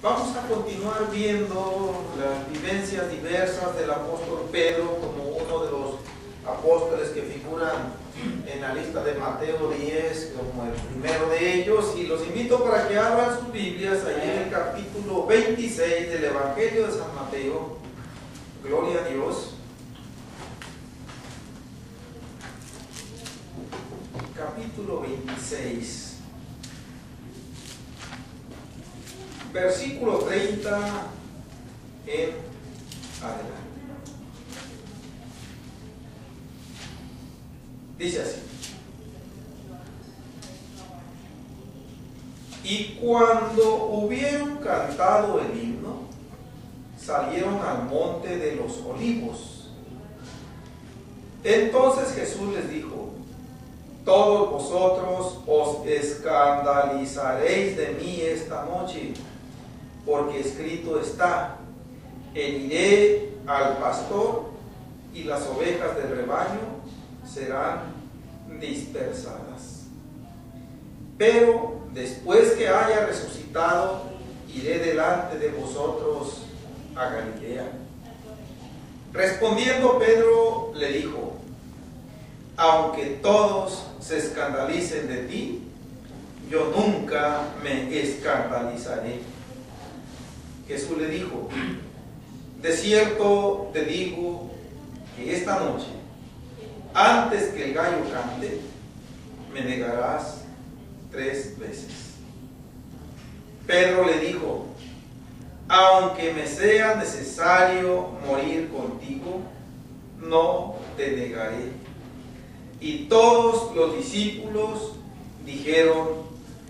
Vamos a continuar viendo las vivencias diversas del apóstol Pedro como uno de los apóstoles que figuran en la lista de Mateo 10 como el primero de ellos, y los invito para que abran sus Biblias ahí en el capítulo 26 del Evangelio de San Mateo. Gloria a Dios. Capítulo 26. Versículo 30 en adelante. Dice así: y cuando hubieron cantado el himno, salieron al monte de los olivos. Entonces Jesús les dijo: todos vosotros os escandalizaréis de mí esta noche, porque escrito está: heriré al pastor y las ovejas del rebaño serán dispersadas. Pero después que haya resucitado, iré delante de vosotros a Galilea. Respondiendo Pedro le dijo: aunque todos se escandalicen de ti, yo nunca me escandalizaré. Jesús le dijo: de cierto te digo que esta noche, antes que el gallo cante, me negarás 3 veces. Pedro le dijo: aunque me sea necesario morir contigo, no te negaré. Y todos los discípulos dijeron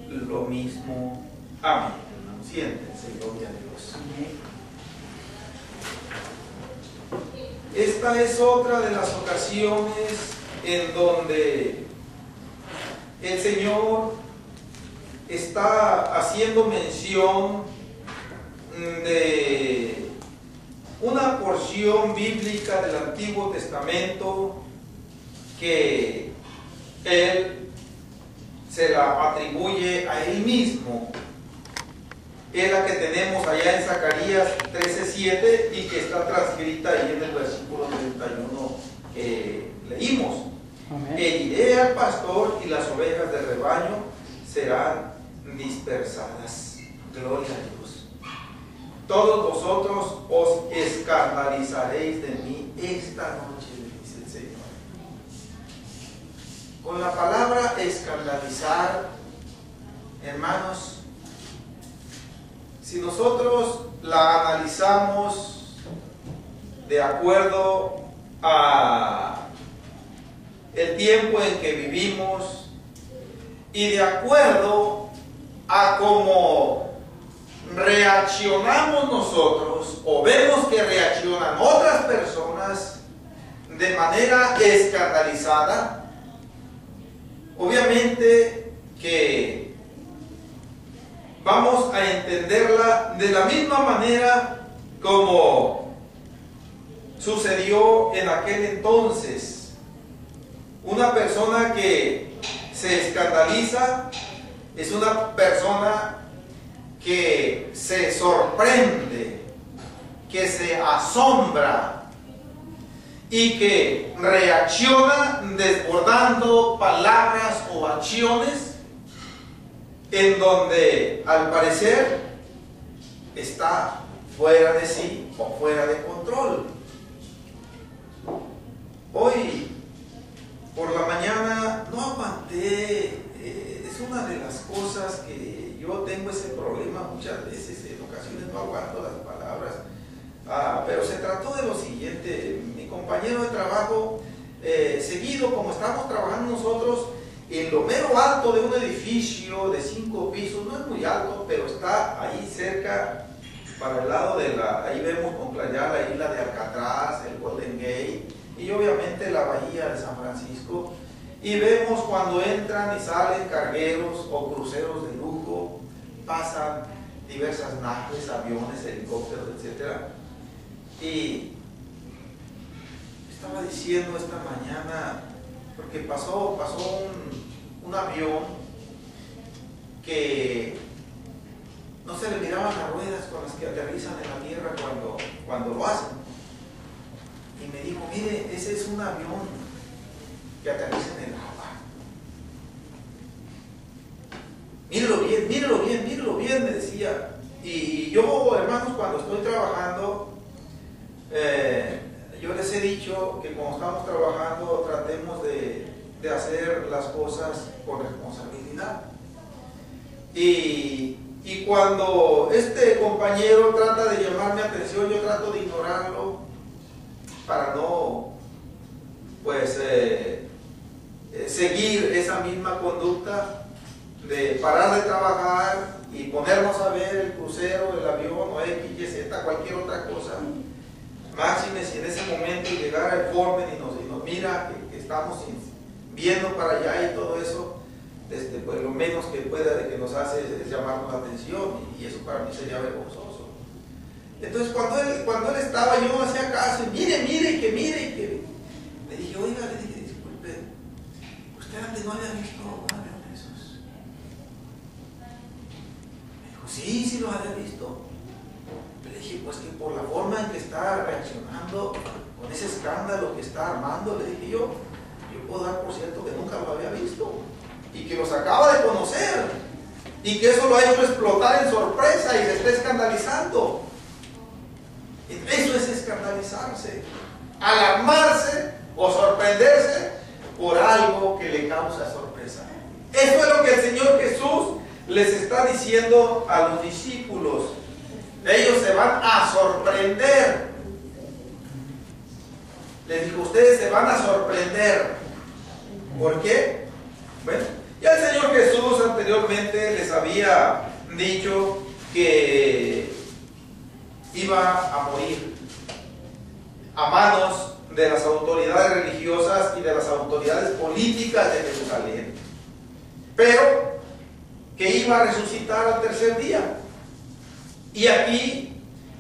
lo mismo. Amén. Siéntense, gloria a Dios. Esta es otra de las ocasiones en donde el Señor está haciendo mención de una porción bíblica del Antiguo Testamento que Él se la atribuye a Él mismo. Es la que tenemos allá en Zacarías 13:7 y que está transcrita ahí en el versículo 31 que leímos. Heriré al pastor y las ovejas del rebaño serán dispersadas. Gloria a Dios. Todos vosotros os escandalizaréis de mí esta noche, dice el Señor. Con la palabra escandalizar, hermanos, si nosotros la analizamos de acuerdo a el tiempo en que vivimos y de acuerdo a cómo reaccionamos nosotros o vemos que reaccionan otras personas de manera escandalizada, obviamente que vamos a entenderla de la misma manera como sucedió en aquel entonces. Una persona que se escandaliza es una persona que se sorprende, que se asombra y que reacciona desbordando palabras o acciones en donde al parecer está fuera de sí o fuera de control. Hoy por la mañana no aguanté, es una de las cosas que yo tengo ese problema muchas veces, en ocasiones no aguanto las palabras, pero se trató de lo siguiente. Mi compañero de trabajo, seguido, como estamos trabajando nosotros en lo mero alto de un edificio de 5 pisos, no es muy alto, pero está ahí cerca, para el lado de ahí vemos con claridad la isla de Alcatraz, el Golden Gate, y obviamente la bahía de San Francisco, y vemos cuando entran y salen cargueros o cruceros de lujo, pasan diversas naves, aviones, helicópteros, etc. Y estaba diciendo esta mañana, porque pasó un avión que no se le miraban las ruedas con las que aterrizan en la tierra cuando lo hacen. Y me dijo, mire, ese es un avión que aterriza en el agua. Mírelo bien, me decía. Y yo, hermanos, cuando estoy trabajando, yo les he dicho que cuando estamos trabajando tratemos de hacer las cosas con responsabilidad. Y cuando este compañero trata de llamar mi atención, yo trato de ignorarlo para no, pues, seguir esa misma conducta de parar de trabajar y ponernos a ver el crucero, el avión o X, Y, Z, cualquier otra cosa. Máxime si en ese momento llegara el foreman y nos mira que estamos viendo para allá y todo eso, pues lo menos que pueda que nos hace es llamarnos la atención, y eso para mí sería vergonzoso. Entonces cuando él estaba, yo no hacía caso, y mire, que le dije, oiga, disculpe, usted antes no había visto un avión de esos. Me dijo, sí los había visto. Le dije, pues que por la forma en que está reaccionando con ese escándalo que está armando, le dije yo puedo dar por cierto que nunca lo había visto y que los acaba de conocer y que eso lo ha hecho explotar en sorpresa y se está escandalizando. Eso es escandalizarse, alarmarse o sorprenderse por algo que le causa sorpresa. Esto es lo que el Señor Jesús les está diciendo a los discípulos. Ellos se van a sorprender. Les dijo, ustedes se van a sorprender. ¿Por qué? Bueno, ya el Señor Jesús anteriormente les había dicho que iba a morir a manos de las autoridades religiosas y de las autoridades políticas de Jerusalén, pero que iba a resucitar al tercer día. Y aquí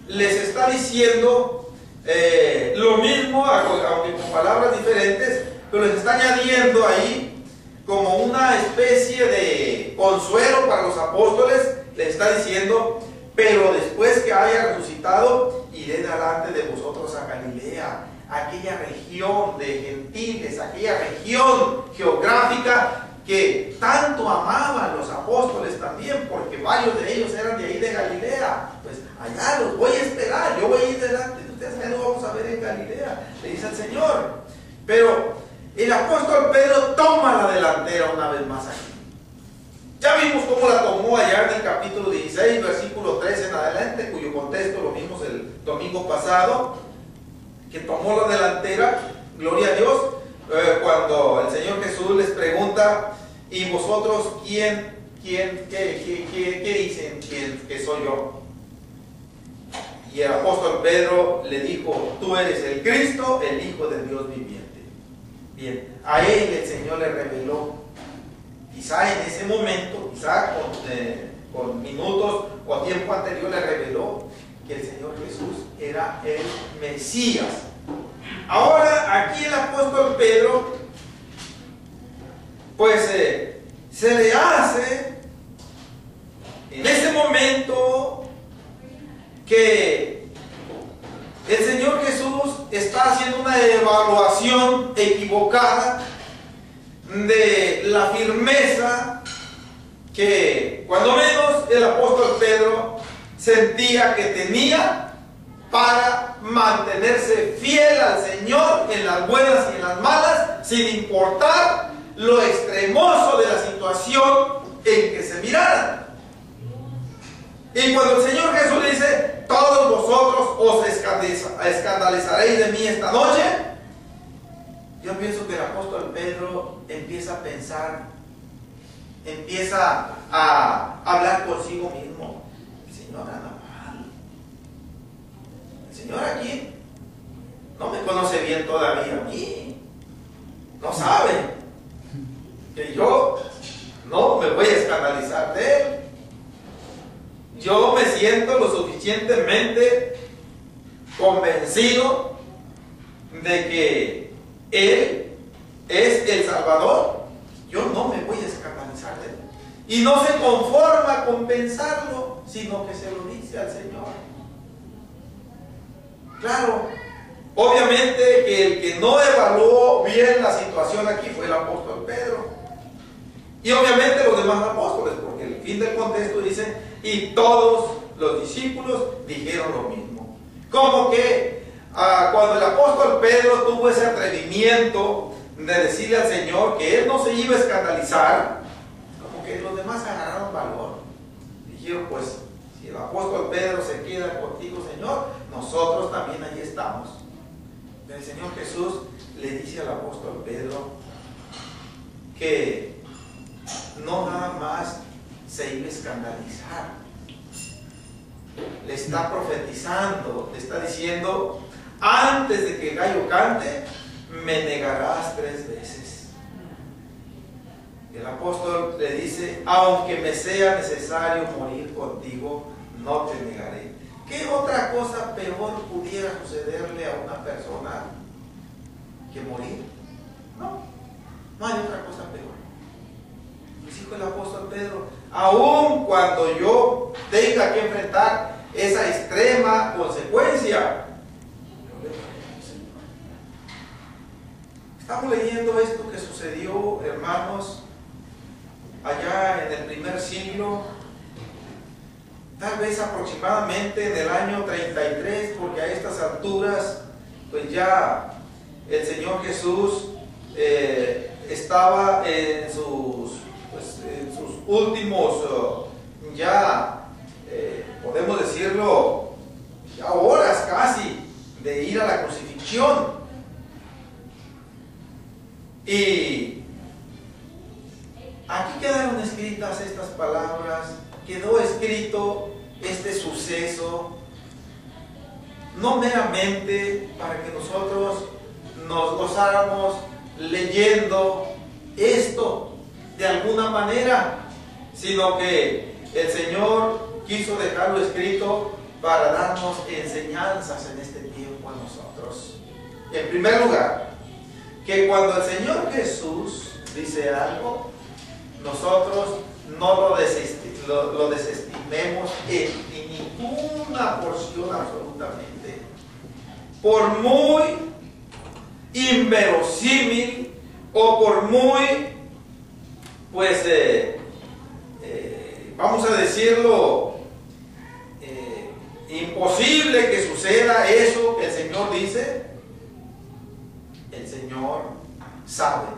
les está diciendo lo mismo, aunque con palabras diferentes, pero les está añadiendo ahí como una especie de consuelo para los apóstoles. Les está diciendo, pero después que haya resucitado, iré delante de vosotros a Galilea, aquella región de gentiles, aquella región geográfica que tanto amaban los apóstoles también, porque varios de ellos eran de ahí de Galilea. Pues allá los voy a esperar, yo voy a ir delante de ustedes, allá nos vamos a ver en Galilea, le dice el Señor. Pero el apóstol Pedro toma la delantera una vez más aquí. Ya vimos cómo la tomó allá en el capítulo 16, versículo 13 en adelante, cuyo contexto lo vimos el domingo pasado, que tomó la delantera, gloria a Dios, cuando el Señor Jesús les pregunta, ¿y vosotros qué dicen que soy yo? Y el apóstol Pedro le dijo, tú eres el Cristo, el Hijo del Dios viviente. Bien, a él el Señor le reveló, quizá en ese momento, quizá con minutos o tiempo anterior le reveló que el Señor Jesús era el Mesías. Ahora aquí el apóstol Pedro pues se le hace en ese momento que el Señor Jesús está haciendo una evaluación equivocada de la firmeza que cuando menos el apóstol Pedro sentía que tenía para mantenerse fiel al Señor en las buenas y en las malas, sin importar lo extremoso de la situación en que se miraran. Y cuando el Señor Jesús le dice, todos vosotros os escandalizaréis de mí esta noche, yo pienso que el apóstol Pedro empieza a pensar, empieza a hablar consigo mismo. El Señor anda mal. El Señor aquí no me conoce bien todavía a mí. No sabe que yo no me voy a escandalizar de él. Yo me siento lo suficientemente convencido de que Él es el Salvador. Yo no me voy a escandalizar de él. Y no se conforma con pensarlo, sino que se lo dice al Señor. Claro, obviamente que el que no evaluó bien la situación aquí fue el apóstol Pedro. Y obviamente los demás apóstoles, porque el fin del contexto dice, y todos los discípulos dijeron lo mismo. Como que cuando el apóstol Pedro tuvo ese atrevimiento de decirle al Señor que él no se iba a escandalizar, como que los demás agarraron valor. Dijeron, pues, si el apóstol Pedro se queda contigo, Señor, nosotros también allí estamos. Pero el Señor Jesús le dice al apóstol Pedro que no nada más se iba a escandalizar. Le está profetizando, le está diciendo, antes de que el gallo cante, me negarás 3 veces. El apóstol le dice, aunque me sea necesario morir contigo, no te negaré. ¿Qué otra cosa peor pudiera sucederle a una persona que morir? No hay otra cosa peor. Pues dijo el apóstol Pedro, aun cuando yo tenga que enfrentar esa extrema consecuencia, estamos leyendo esto que sucedió, hermanos, allá en el primer siglo, tal vez aproximadamente en el año 33, porque a estas alturas, pues ya el Señor Jesús estaba en sus últimos, podemos decirlo, ya horas casi de ir a la crucifixión. Y aquí quedaron escritas estas palabras, quedó escrito este suceso, no meramente para que nosotros nos gozáramos leyendo esto de alguna manera, sino que el Señor quiso dejarlo escrito para darnos enseñanzas en este tiempo a nosotros. En primer lugar, que cuando el Señor Jesús dice algo, nosotros no lo desestimemos en ninguna porción absolutamente. Por muy inverosímil o por muy, pues, vamos a decirlo, imposible que suceda eso que el Señor dice, el Señor sabe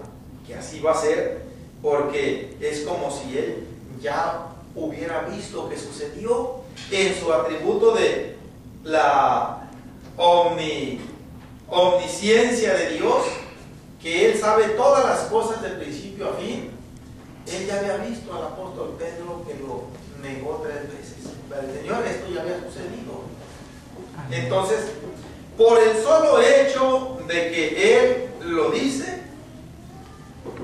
que así va a ser, porque es como si Él ya hubiera visto que sucedió en su atributo de la omnisciencia de Dios, que Él sabe todas las cosas de principio a fin. Él ya había visto al apóstol Pedro que lo negó 3 veces. Pero el Señor, esto ya había sucedido. Entonces, por el solo hecho de que Él lo dice,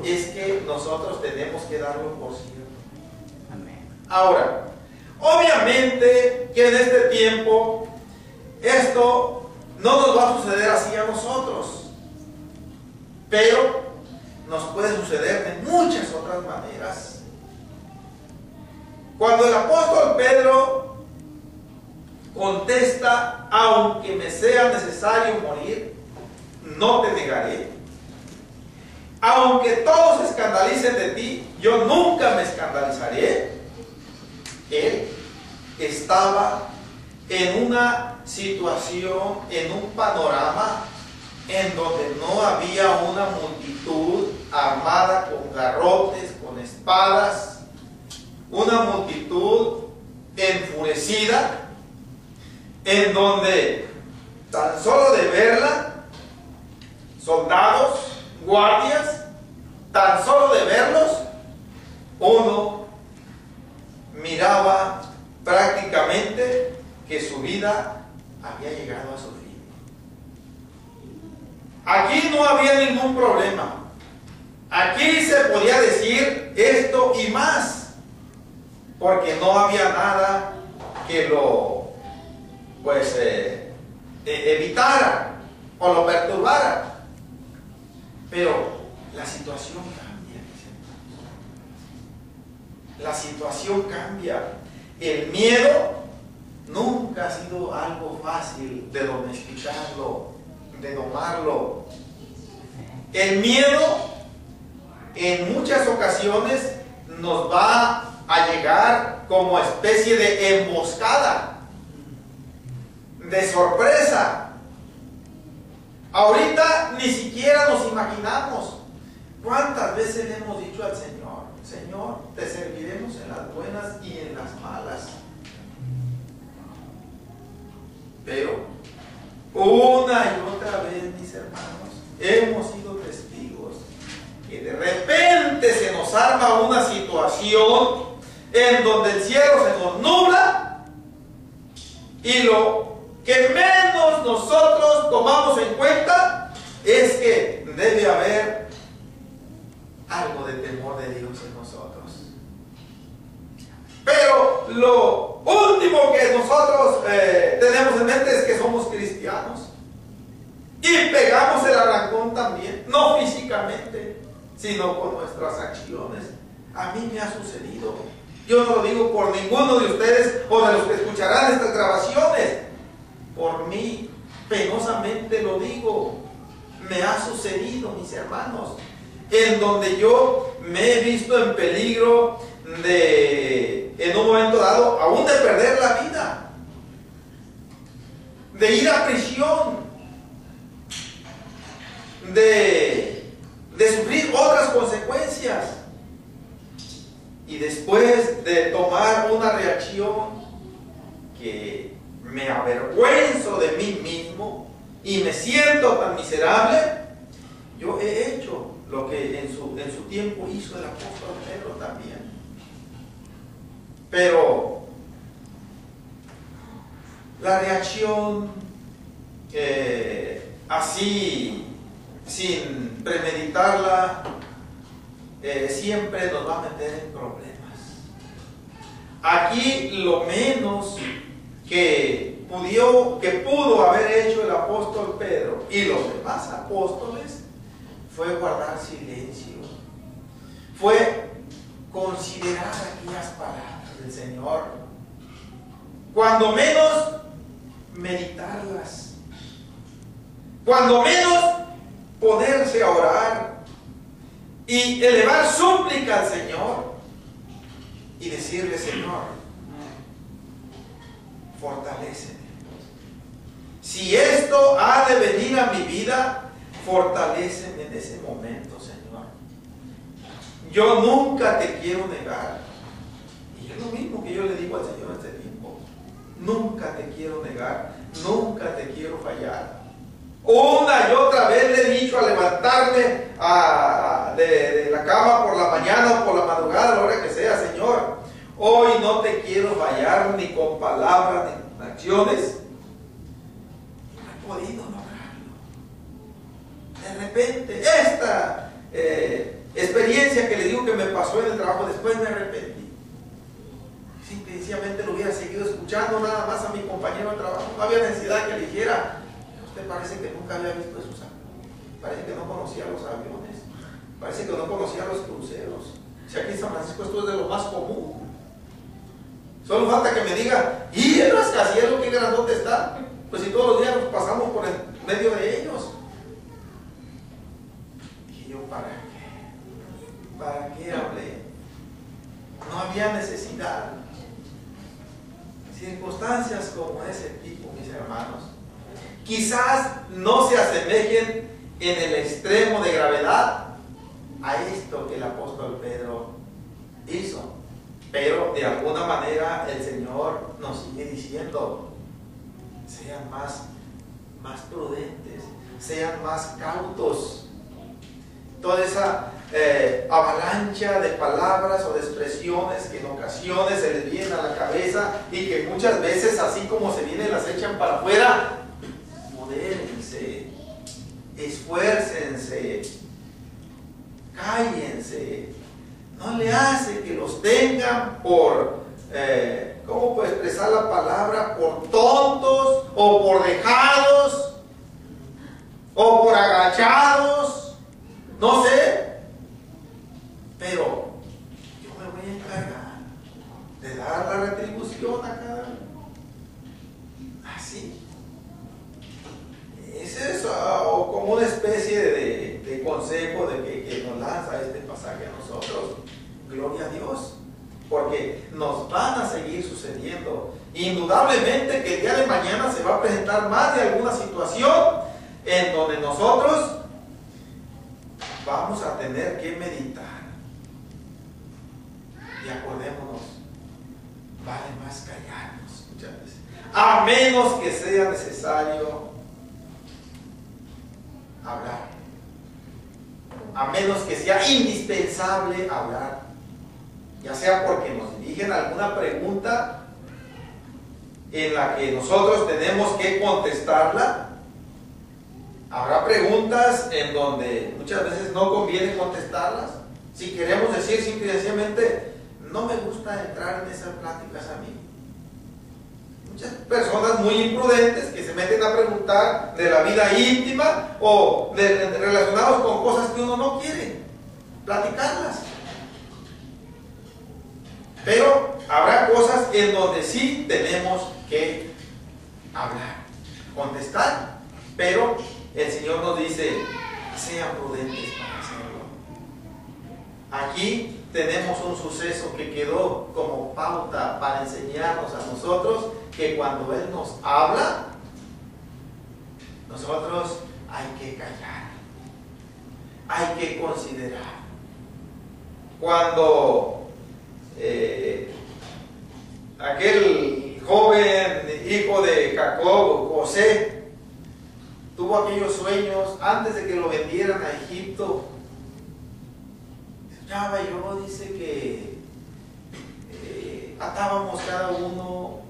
es que nosotros tenemos que darlo por cierto. Ahora, obviamente que en este tiempo esto no nos va a suceder así a nosotros, pero nos puede suceder de muchas otras maneras. Cuando el apóstol Pedro contesta, aunque me sea necesario morir, no te negaré. Aunque todos se escandalicen de ti, yo nunca me escandalizaré. Él estaba en una situación, en un panorama en donde no había una multitud armada con garrotes, con espadas, una multitud enfurecida, en donde tan solo de verla, soldados, guardias, tan solo de verlos, uno miraba prácticamente que su vida había llegado a su fin. Aquí no había ningún problema. Aquí se podía decir esto y más, porque no había nada que lo evitara o lo perturbara. Pero la situación cambia. la situación cambia. El miedo nunca ha sido algo fácil de domesticarlo, de domarlo. El miedo en muchas ocasiones nos va a llegar como especie de emboscada, de sorpresa. Ahorita ni siquiera nos imaginamos cuántas veces le hemos dicho al Señor: Señor, te serviremos en las buenas y en las malas. Pero una y otra vez, mis hermanos, hemos sido testigos que de repente se nos arma una situación en donde el cielo se nos nubla y lo que menos nosotros tomamos en cuenta es que debe haber algo de temor de Dios en nosotros. Pero lo último que nosotros tenemos en mente es que somos cristianos y pegamos el arrancón también, no físicamente, sino con nuestras acciones. A mí me ha sucedido. Yo no lo digo por ninguno de ustedes o de los que escucharán estas grabaciones. Por mí, penosamente lo digo. Me ha sucedido, mis hermanos, en donde yo me he visto en peligro de, en un momento dado, aún de perder la vida, de ir a prisión, de sufrir otras consecuencias, y después de tomar una reacción que me avergüenzo de mí mismo y me siento tan miserable, yo he hecho lo que en su tiempo hizo el apóstol Pedro también. Pero la reacción así, sin premeditarla, siempre nos va a meter en problemas. Aquí lo menos que pudo haber hecho el apóstol Pedro y los demás apóstoles fue guardar silencio, fue considerar aquellas palabras del Señor, cuando menos meditarlas, cuando menos ponerse a orar y elevar súplica al Señor y decirle: Señor, fortaléceme. Si esto ha de venir a mi vida, fortaléceme en ese momento, Señor. Yo nunca te quiero negar. Y es lo mismo que yo le digo al Señor en este tiempo: nunca te quiero negar, nunca te quiero fallar. Una y otra vez le he dicho al levantarme de la cama por la mañana o por la madrugada, a la hora que sea: Señor, hoy no te quiero fallar ni con palabras ni con acciones. No he podido lograrlo. De repente, esta experiencia que le digo que me pasó en el trabajo, después me arrepentí. Sencillamente lo hubiera seguido escuchando nada más a mi compañero de trabajo. No había necesidad que le dijera: usted parece que nunca había visto esos aviones, parece que no conocía los aviones, parece que no conocía los cruceros. Si aquí en San Francisco esto es de lo más común. Solo falta que me diga: ¿y el rascacielos qué grandote está? Pues si todos los días nos pasamos por el medio de ellos. Y yo, ¿para qué? ¿Para qué hablé? No había necesidad. Circunstancias como ese tipo, mis hermanos, quizás no se asemejen en el extremo de gravedad a esto que el apóstol Pedro hizo, pero de alguna manera el Señor nos sigue diciendo: sean más prudentes, sean más cautos. Toda esa avalancha de palabras o de expresiones que en ocasiones se les vienen a la cabeza y que muchas veces, así como se vienen, las echan para afuera. Modérense, esfuércense, cállense. No le hace que los tengan por, ¿cómo puedo expresar la palabra? Por tontos, o por dejados, o por agachados, no sé. Pero yo me voy a encargar dar la retribución a cada uno. Así. Es eso, como una especie de consejo que nos lanza este pasaje a nosotros. Gloria a Dios. Porque nos van a seguir sucediendo. Indudablemente que el día de mañana se va a presentar más de alguna situación en donde nosotros vamos a tener que meditar. Y acordémonos, vale más callarnos muchas veces, a menos que sea necesario hablar, a menos que sea indispensable hablar, ya sea porque nos dirigen alguna pregunta en la que nosotros tenemos que contestarla. Habrá preguntas en donde muchas veces no conviene contestarlas. Si queremos decir simple y sencillamente, no me gusta entrar en esas pláticas a mí. Muchas personas muy imprudentes que se meten a preguntar de la vida íntima o relacionados con cosas que uno no quiere platicarlas. Pero habrá cosas en donde sí tenemos que hablar, contestar, pero el Señor nos dice, sean prudentes para hacerlo. Aquí tenemos un suceso que quedó como pauta para enseñarnos a nosotros que cuando Él nos habla, nosotros hay que callar, hay que considerar. Cuando aquel joven hijo de Jacob, José, tuvo aquellos sueños antes de que lo vendieran a Egipto, soñaba yo, dice que atábamos cada uno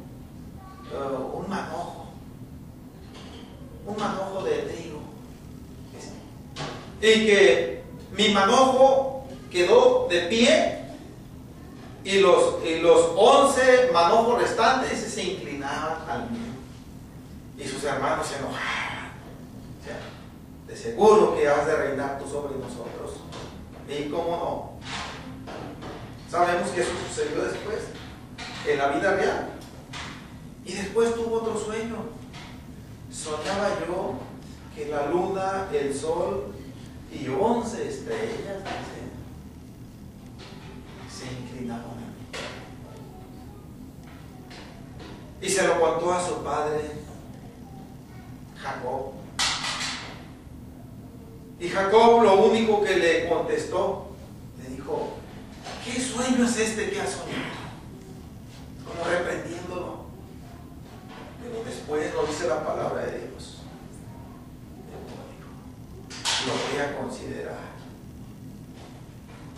un manojo de trigo, y que mi manojo quedó de pie y los 11 manojos restantes se inclinaban al mío, y sus hermanos se enojaban. O sea, de seguro que has de reinar tú sobre nosotros. ¿Y cómo no? Sabemos que eso sucedió después, en la vida real. Y después tuvo otro sueño. Soñaba yo que la luna, el sol y 11 estrellas se inclinaban a mí. Y se lo contó a su padre Jacob. Y Jacob lo único que le contestó, le dijo, ¿qué sueño es este que has soñado? Como reprendiéndolo. Pero después lo dice la palabra de Dios. Lo voy a considerar.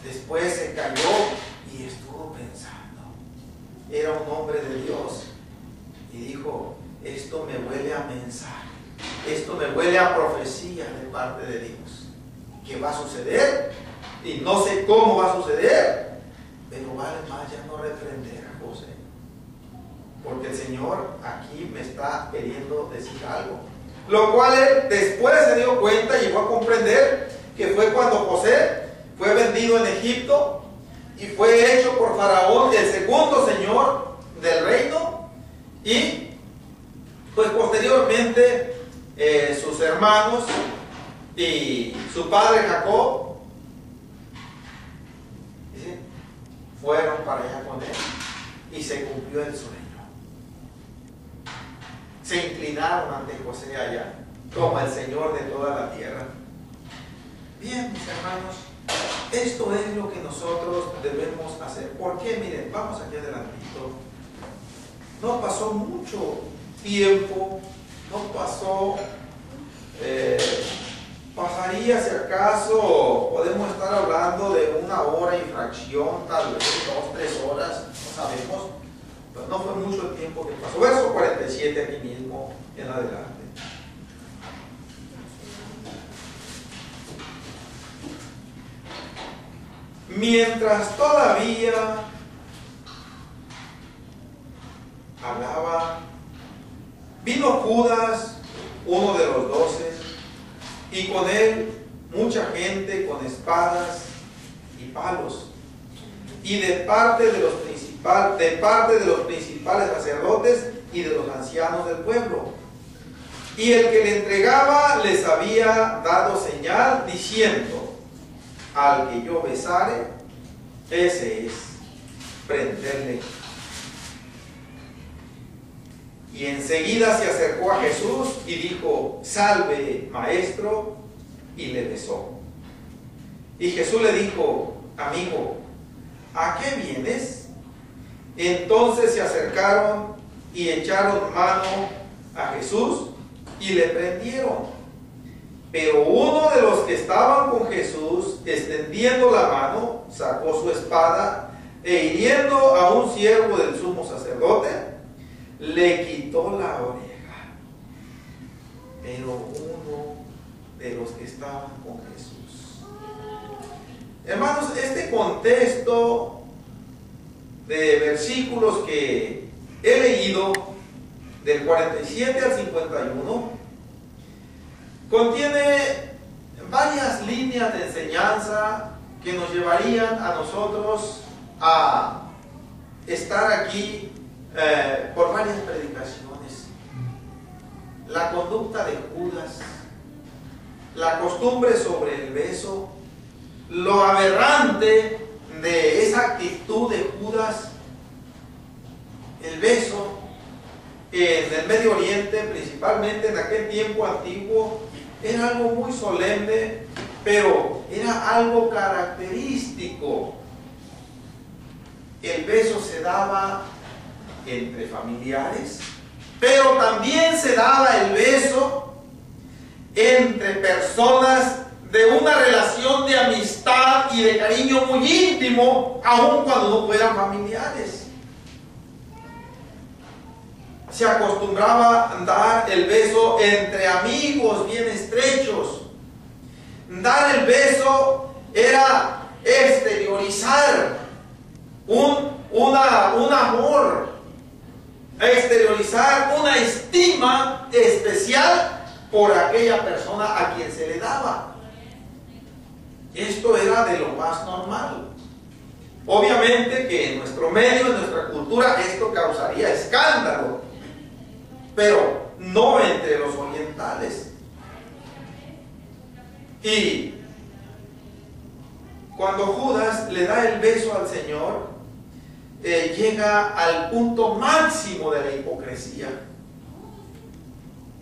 Después se cayó y estuvo pensando. Era un hombre de Dios. Y dijo, esto me huele a mensaje. Esto me huele a profecía de parte de Dios. Que va a suceder. Y no sé cómo va a suceder. Pero vale más ya no reprender a José. Porque el Señor aquí me está queriendo decir algo. Lo cual él después se dio cuenta y llegó a comprender que fue cuando José fue vendido en Egipto y fue hecho por Faraón el segundo señor del reino. Y pues posteriormente sus hermanos y su padre Jacob fueron para allá con él y se cumplió el sueño. Se inclinaron ante José allá como el Señor de toda la tierra. Bien, mis hermanos, esto es lo que nosotros debemos hacer. ¿Por qué? Miren, vamos aquí adelantito. No pasó mucho tiempo, no pasó, pasaría si acaso, podemos estar hablando de 1 hora y fracción, tal vez 2, 3 horas, no sabemos, pero no fue mucho el tiempo que pasó. Verso 47 aquí mismo, en adelante. Mientras todavía hablaba, vino Judas, uno de los 12, y con él mucha gente con espadas y palos, y de parte de los principales de parte de los principales sacerdotes y de los ancianos del pueblo. Y el que le entregaba les había dado señal diciendo: al que yo besare, ese es, prenderle. Y enseguida se acercó a Jesús y dijo: salve, maestro, y le besó. Y Jesús le dijo: amigo, ¿a qué vienes? Entonces se acercaron y echaron mano a Jesús y le prendieron. Pero uno de los que estaban con Jesús, extendiendo la mano, sacó su espada e hiriendo a un siervo del sumo sacerdote, le quitó la oreja. Pero uno de los que estaban con Jesús. Hermanos, este contexto de versículos que he leído, del 47 al 51, contiene varias líneas de enseñanza que nos llevarían a nosotros a estar aquí por varias predicaciones. La conducta de Judas, la costumbre sobre el beso, lo aberrante de esa actitud de Judas. El beso en el Medio Oriente, principalmente en aquel tiempo antiguo, era algo muy solemne, pero era algo característico. El beso se daba entre familiares, pero también se daba el beso entre personas de una relación de amistad y de cariño muy íntimo, aun cuando no fueran familiares. Se acostumbraba a dar el beso entre amigos bien estrechos. Dar el beso era exteriorizar un amor, exteriorizar una estima especial por aquella persona a quien se le daba. Esto era de lo más normal. Obviamente que en nuestro medio, en nuestra cultura, esto causaría escándalo, pero no entre los orientales. Y cuando Judas le da el beso al Señor, llega al punto máximo de la hipocresía,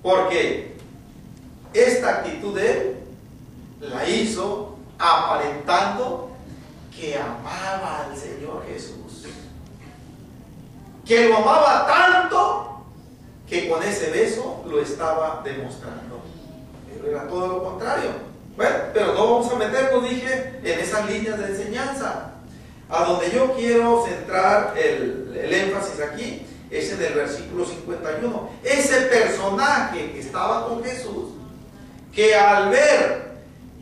porque esta actitud de él la hizo aparentando que amaba al Señor Jesús, que lo amaba tanto que con ese beso lo estaba demostrando. Pero era todo lo contrario. Bueno, pero no vamos a meternos, dije, en esas líneas de enseñanza. A donde yo quiero centrar el énfasis aquí es en el versículo 51. Ese personaje que estaba con Jesús, que al ver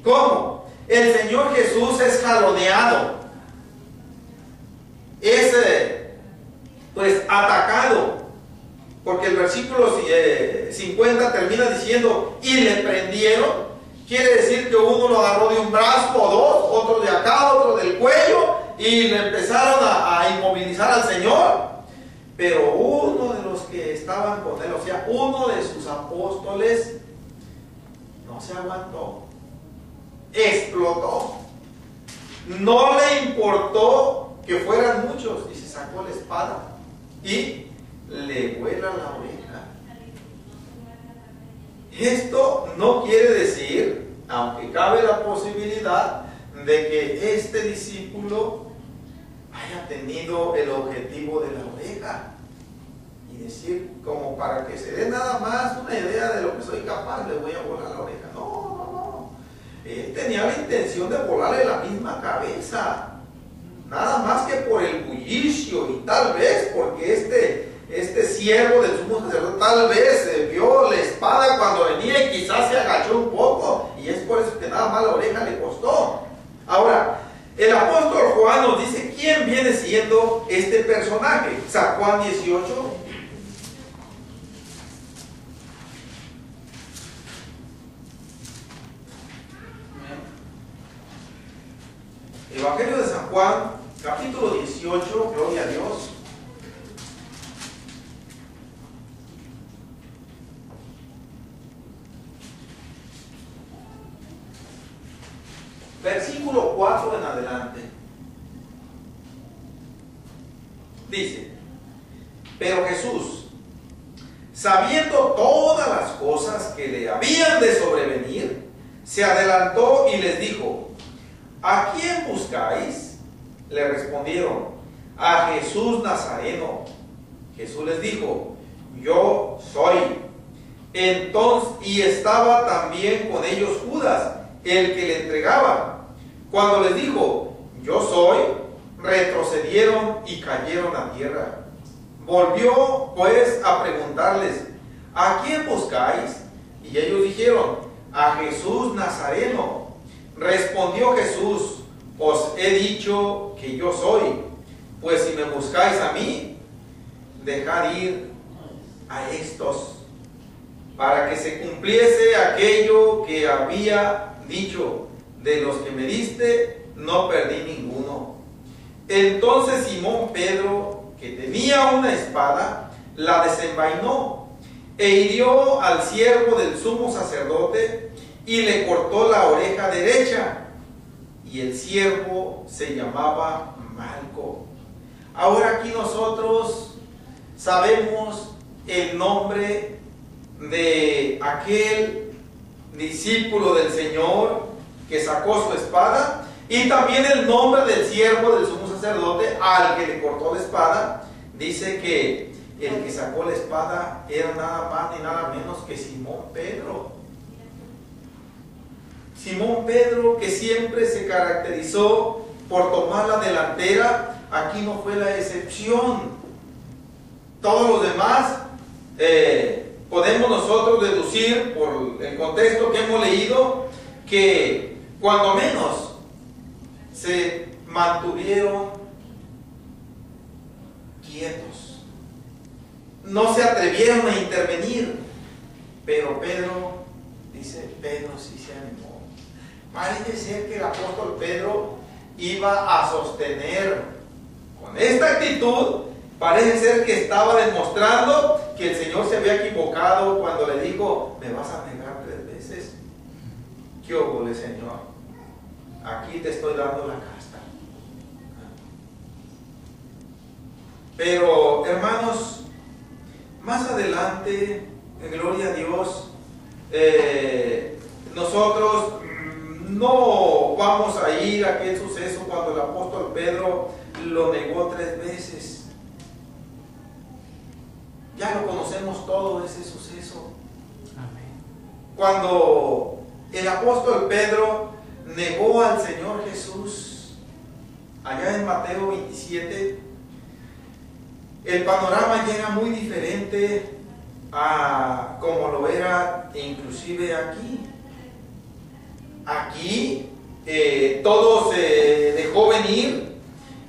cómo el Señor Jesús es jaloneado, es pues atacado, porque el versículo 50 termina diciendo: y le prendieron. Quiere decir que uno lo agarró de un brazo o dos, otro de acá, otro del cuello, y le empezaron a inmovilizar al Señor. Pero uno de los que estaban con él, o sea, uno de sus apóstoles, no se aguantó, explotó. No le importó que fueran muchos, y se sacó la espada y le vuela la oreja. Esto no quiere decir, aunque cabe la posibilidad de que este discípulo haya tenido el objetivo de la oreja y decir, como para que se dé nada más una idea de lo que soy capaz, le voy a volar la oreja. No. Él tenía la intención de volarle la misma cabeza, nada más que por el bullicio, y tal vez porque este siervo del sumo sacerdote tal vez vio la espada cuando venía y quizás se agachó un poco, y es por eso que nada más la oreja le costó. Ahora, el apóstol Juan nos dice quién viene siendo este personaje. San Juan 18. Evangelio de San Juan, capítulo 18, gloria a Dios. versículo 4 en adelante. Dice: pero Jesús, sabiendo todas las cosas que le habían de sobrevenir, se adelantó y les dijo: ¿a quién buscáis? Le respondieron: a Jesús Nazareno. Jesús les dijo: yo soy. Entonces, y estaba también con ellos Judas, el que le entregaba. Cuando les dijo: yo soy, retrocedieron y cayeron a tierra. Volvió pues a preguntarles: ¿a quién buscáis? Y ellos dijeron: a Jesús Nazareno. Respondió Jesús: os he dicho que yo soy. Pues si me buscáis a mí, dejad ir a estos, para que se cumpliese aquello que había dicho: de los que me diste, no perdí ninguno. Entonces Simón Pedro, que tenía una espada, la desenvainó e hirió al siervo del sumo sacerdote y le cortó la oreja derecha. Y el siervo se llamaba Malco. Ahora aquí nosotros sabemos el nombre de aquel discípulo del Señor que sacó su espada, y también el nombre del siervo del sumo sacerdote al que le cortó la espada. Dice que el que sacó la espada era nada más ni nada menos que Simón Pedro. Simón Pedro, que siempre se caracterizó por tomar la delantera, aquí no fue la excepción. Todos los demás podemos nosotros deducir por el contexto que hemos leído que cuando menos se mantuvieron quietos, no se atrevieron a intervenir. Pero Pedro, dice, Pedro sí se animó. Parece ser que el apóstol Pedro iba a sostener con esta actitud. Parece ser que estaba demostrando que el Señor se había equivocado cuando le dijo: me vas a negar 3 veces. ¿Qué óvole, Señor? Aquí te estoy dando la casta. Pero, hermanos, más adelante, en gloria a Dios, nosotros no vamos a ir a aquel suceso cuando el apóstol Pedro lo negó 3 veces. Ya lo conocemos todo ese suceso. Amén. Cuando el apóstol Pedro negó al Señor Jesús, allá en Mateo 27, el panorama ya era muy diferente a como lo era inclusive aquí. Aquí todo se dejó venir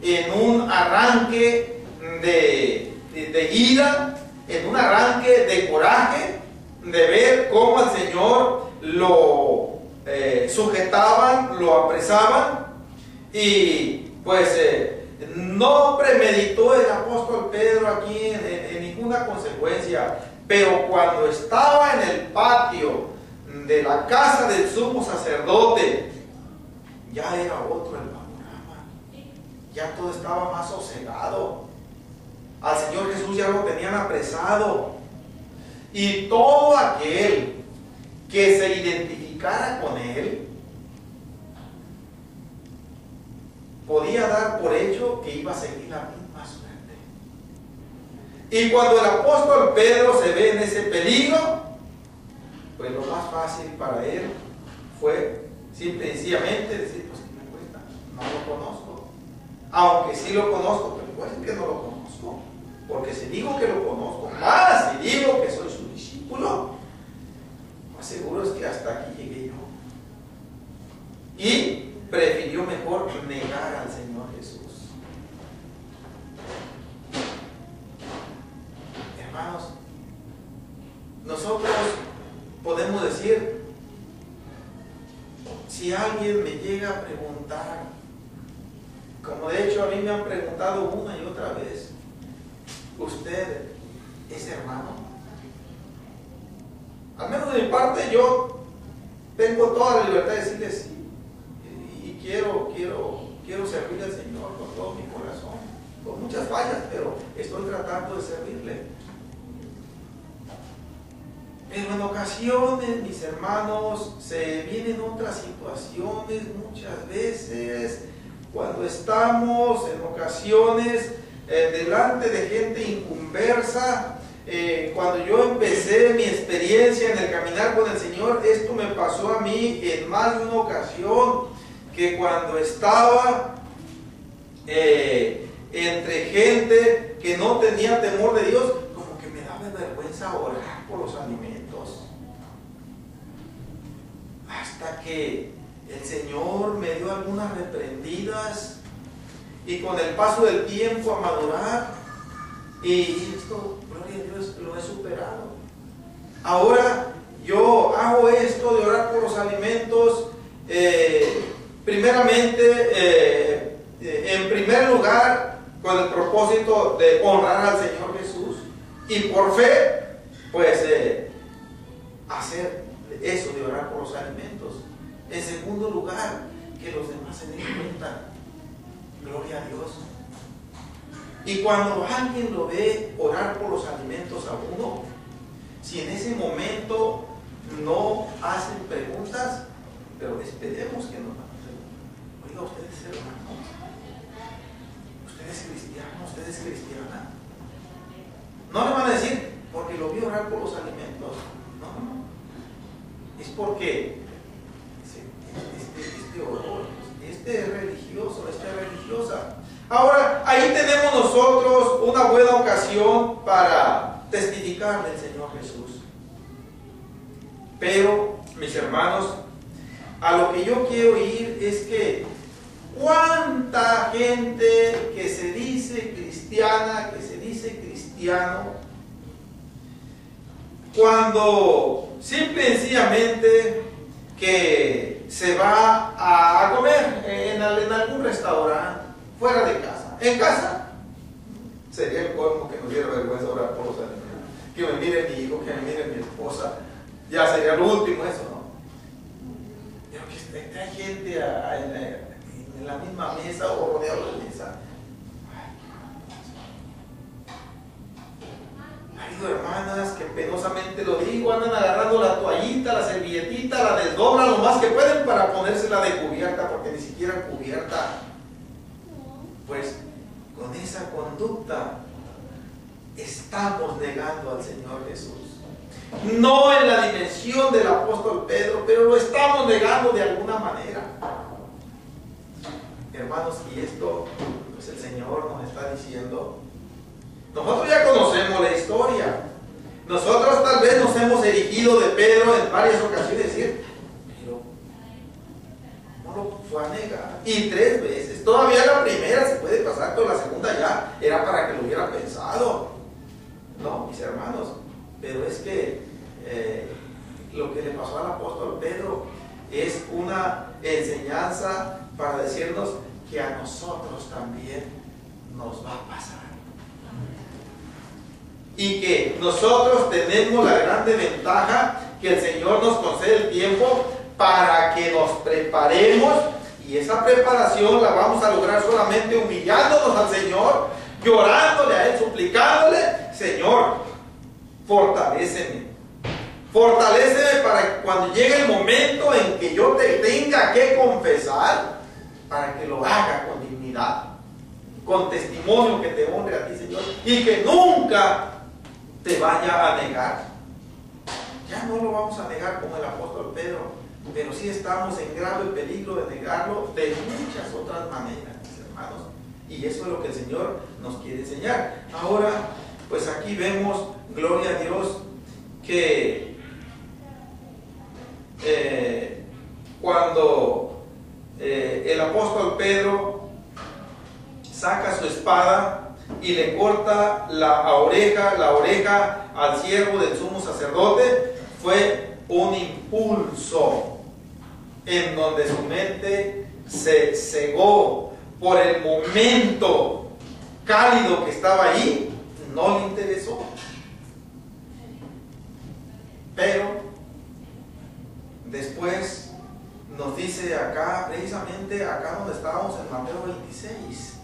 en un arranque de ira, en un arranque de coraje, de ver cómo al Señor lo sujetaban, lo apresaban, y pues no premeditó el apóstol Pedro aquí en ninguna consecuencia. Pero cuando estaba en el patio de la casa del sumo sacerdote, ya era otro el panorama. Ya todo estaba más sosegado. Al Señor Jesús ya lo tenían apresado. Y todo aquel que se identificara con Él podía dar por hecho que iba a seguir la misma suerte. Y cuando el apóstol Pedro se ve en ese peligro, pues lo más fácil para él fue simple y sencillamente decir: pues ¿qué me cuesta? No lo conozco. Aunque sí lo conozco, pero igual es que no lo conozco. Porque si digo que lo conozco, más si digo que soy su discípulo, más seguro es que hasta aquí llegué yo. Y prefirió mejor negar al Señor Jesús. Hermanos, nosotros podemos decir, si alguien me llega a preguntar, como de hecho a mí me han preguntado una y otra vez: ¿usted es hermano? Al menos de mi parte yo tengo toda la libertad de decirle sí. ¿Y quiero servirle al Señor con todo mi corazón, con muchas fallas, pero estoy tratando de servirle. Pero en ocasiones, mis hermanos, se vienen otras situaciones muchas veces, cuando estamos en ocasiones delante de gente inconversa. Cuando yo empecé mi experiencia en el caminar con el Señor, esto me pasó a mí en más de una ocasión, que cuando estaba entre gente que no tenía temor de Dios, como que me daba vergüenza orar por los alimentos. Hasta que el Señor me dio algunas reprendidas, y con el paso del tiempo a madurar, y esto, gloria a Dios, lo he superado. Ahora yo hago esto de orar por los alimentos, primeramente, en primer lugar, con el propósito de honrar al Señor Jesús, y por fe, pues hacer eso de orar por los alimentos. En segundo lugar, que los demás se den cuenta. Gloria a Dios. Y cuando alguien lo ve orar por los alimentos a uno, si en ese momento no hacen preguntas, pero esperemos que no hagan preguntas. Oiga, usted es hermano, usted es cristiano, usted es cristiana. No le van a decir porque lo vi orar por los alimentos. No. Es porque este oró, este es religioso, esta es religiosa. Ahora, ahí tenemos nosotros una buena ocasión para testificar del Señor Jesús. Pero, mis hermanos, a lo que yo quiero ir es que cuánta gente que se dice cristiana, que se dice cristiano, cuando simple y sencillamente que se va a comer en algún restaurante, fuera de casa. En casa sería el colmo que nos diera vergüenza orar por los alimentos. Que me mire mi hijo, que me mire mi esposa. Ya sería lo último eso, ¿no? Pero que esté gente en la misma mesa o rodeado de mesa. Ha habido hermanas que penosamente lo digo, andan agarrando la toallita, la servilletita, la desdoblan lo más que pueden para ponérsela de cubierta, porque ni siquiera cubierta. Pues con esa conducta estamos negando al Señor Jesús. No en la dimensión del apóstol Pedro, pero lo estamos negando de alguna manera. Hermanos, y esto pues el Señor nos está diciendo. Nosotros ya conocemos la historia. Nosotros tal vez nos hemos erigido de Pedro en varias ocasiones, decir, pero no lo fue a negar. Y 3 veces. Todavía la primera se puede pasar, pero la segunda ya era para que lo hubiera pensado. No, mis hermanos. Pero es que lo que le pasó al apóstol Pedro es una enseñanza para decirnos que a nosotros también nos va a pasar. Y que nosotros tenemos la grande ventaja que el Señor nos concede el tiempo para que nos preparemos, y esa preparación la vamos a lograr solamente humillándonos al Señor, llorándole a Él, suplicándole: Señor, fortaléceme para que cuando llegue el momento en que yo te tenga que confesar, para que lo haga con dignidad, con testimonio que te honre a ti, Señor, y que nunca te vaya a negar. Ya no lo vamos a negar como el apóstol Pedro, pero sí estamos en grave peligro de negarlo de muchas otras maneras, mis hermanos. Y eso es lo que el Señor nos quiere enseñar. Ahora, pues aquí vemos, gloria a Dios, que cuando el apóstol Pedro saca su espada y le corta la oreja al siervo del sumo sacerdote, fue un impulso en donde su mente se cegó por el momento cálido que estaba ahí. No le interesó. Pero después nos nos dice acá, precisamente acá donde estábamos en Mateo 26.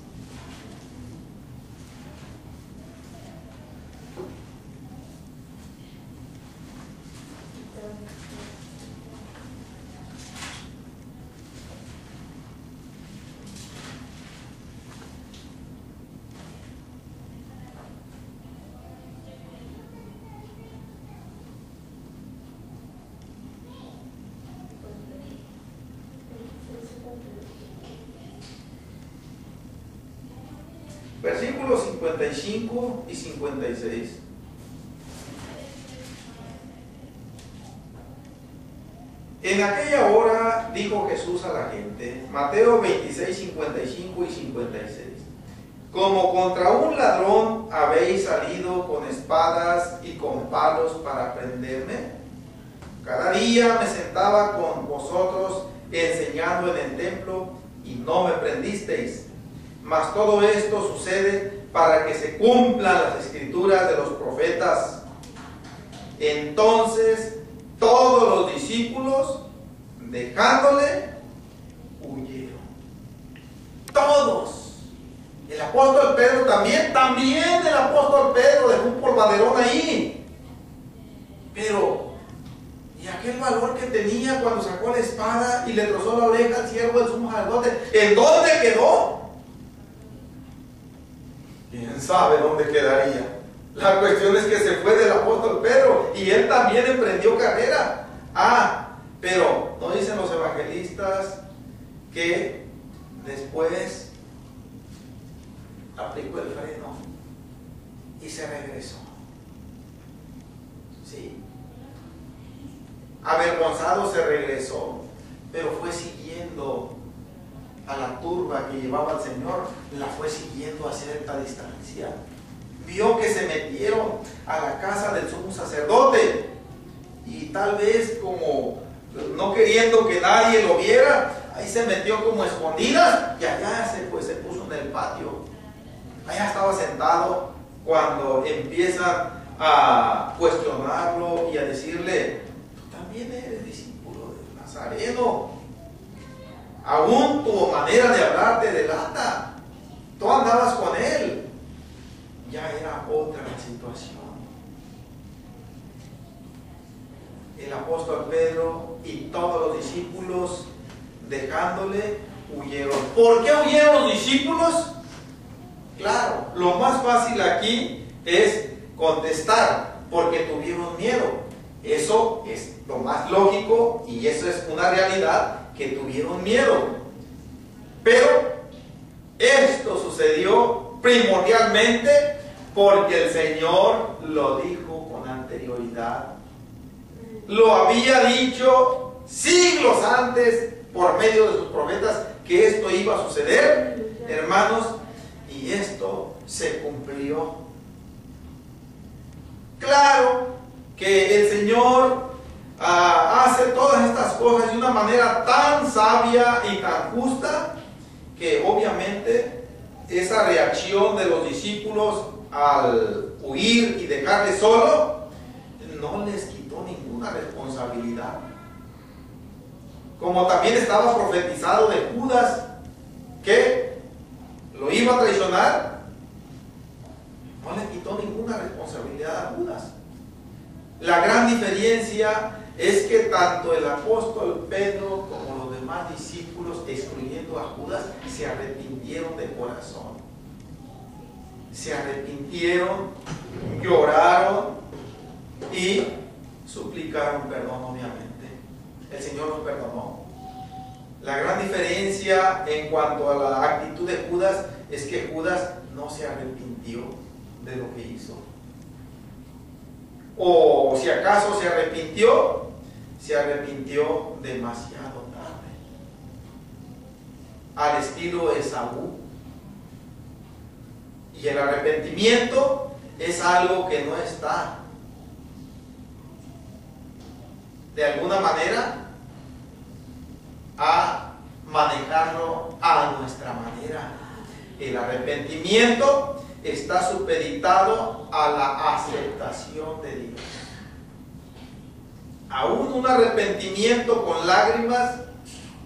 Versículos 55 y 56. En aquella hora dijo Jesús a la gente, Mateo 26, 55 y 56, como contra un ladrón habéis salido con espadas y con palos para prenderme. Cada día me sentaba con vosotros enseñando en el templo y no me prendisteis. Mas todo esto sucede para que se cumplan las escrituras de los profetas. Entonces todos los discípulos, dejándole, huyeron. Todos. El apóstol Pedro también el apóstol Pedro dejó un polvaderón ahí. Pero, ¿y aquel valor que tenía cuando sacó la espada y le trozó la oreja al siervo del sumo sacerdote? ¿En dónde quedó? ¿Quién sabe dónde quedaría? La cuestión es que se fue del apóstol Pedro y él también emprendió carrera. Pero no dicen los evangelistas que después aplicó el freno y se regresó. Sí. Avergonzado se regresó, pero fue siguiendo a la turba que llevaba al Señor, la fue siguiendo a cierta distancia. Vio que se metieron a la casa del sumo sacerdote y tal vez como no queriendo que nadie lo viera, ahí se metió como escondidas y allá se puso en el patio. Allá estaba sentado cuando empiezan a cuestionarlo y a decirle, tú también eres discípulo del Nazareno. Aún tu manera de hablar te delata. Tú andabas con él. Ya era otra la situación. El apóstol Pedro y todos los discípulos, dejándole, huyeron. ¿Por qué huyeron los discípulos? Claro, lo más fácil aquí es contestar, porque tuvieron miedo. Eso es lo más lógico y eso es una realidad, que tuvieron miedo. Pero esto sucedió primordialmente porque el Señor lo dijo con anterioridad. Lo había dicho siglos antes por medio de sus profetas que esto iba a suceder, hermanos, y esto se cumplió. Claro que el Señor hace todas estas cosas de una manera tan sabia y tan justa que obviamente esa reacción de los discípulos al huir y dejarle solo no les quitó ninguna responsabilidad. Como también estaba profetizado de Judas que lo iba a traicionar, no le quitó ninguna responsabilidad a Judas. La gran diferencia es que tanto el apóstol Pedro como los demás discípulos, excluyendo a Judas, se arrepintieron de corazón. Se arrepintieron, lloraron y suplicaron perdón, obviamente. El Señor los perdonó. La gran diferencia en cuanto a la actitud de Judas es que Judas no se arrepintió de lo que hizo. O si acaso se arrepintió demasiado tarde. Al estilo Esaú. Y el arrepentimiento es algo que no está de alguna manera a manejarlo a nuestra manera. El arrepentimiento está supeditado a la aceptación de Dios. Aún un arrepentimiento con lágrimas,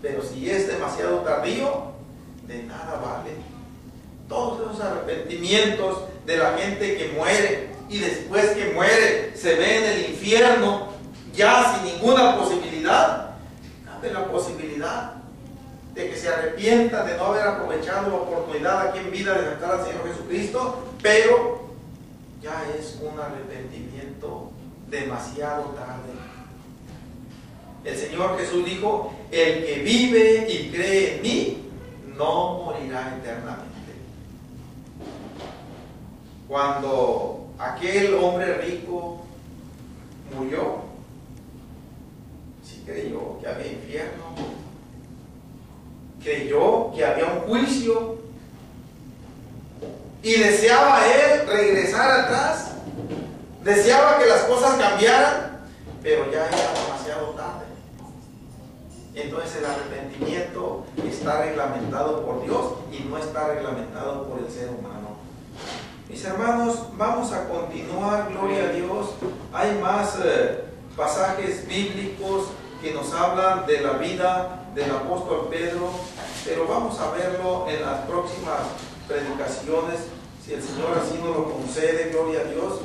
pero si es demasiado tardío, de nada vale. Todos esos arrepentimientos de la gente que muere y después que muere se ve en el infierno ya sin ninguna posibilidad, dame la posibilidad de que se arrepientan de no haber aprovechado la oportunidad aquí en vida de aceptar al Señor Jesucristo, pero ya es un arrepentimiento demasiado tarde. El Señor Jesús dijo: el que vive y cree en mí no morirá eternamente. Cuando aquel hombre rico murió, sí creyó que había infierno, creyó que había un juicio y deseaba él regresar atrás, deseaba que las cosas cambiaran, pero ya era demasiado tarde. Entonces el arrepentimiento está reglamentado por Dios y no está reglamentado por el ser humano. Mis hermanos, vamos a continuar, gloria a Dios. Hay más pasajes bíblicos que nos hablan de la vida del apóstol Pedro, pero vamos a verlo en las próximas predicaciones, si el Señor así nos lo concede, gloria a Dios.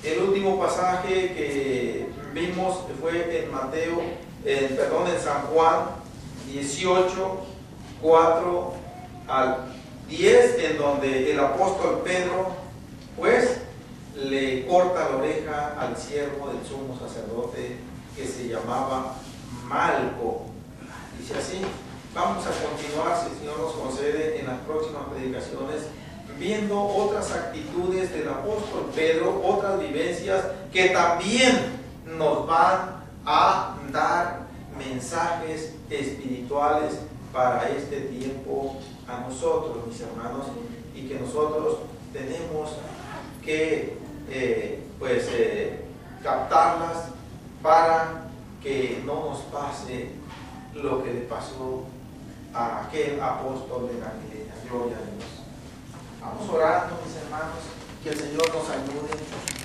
El último pasaje que vimos fue en San Juan 18, 4 al 10, en donde el apóstol Pedro pues le corta la oreja al siervo del sumo sacerdote que se llamaba Malco. Dice así. Vamos a continuar, si el Señor nos concede, en las próximas predicaciones, viendo otras actitudes del apóstol Pedro, otras vivencias que también nos van a dar mensajes espirituales para este tiempo a nosotros, mis hermanos, y que nosotros tenemos que captarlas para que no nos pase lo que le pasó a aquel apóstol de Galilea. Gloria a Dios. Vamos orando, mis hermanos, que el Señor nos ayude.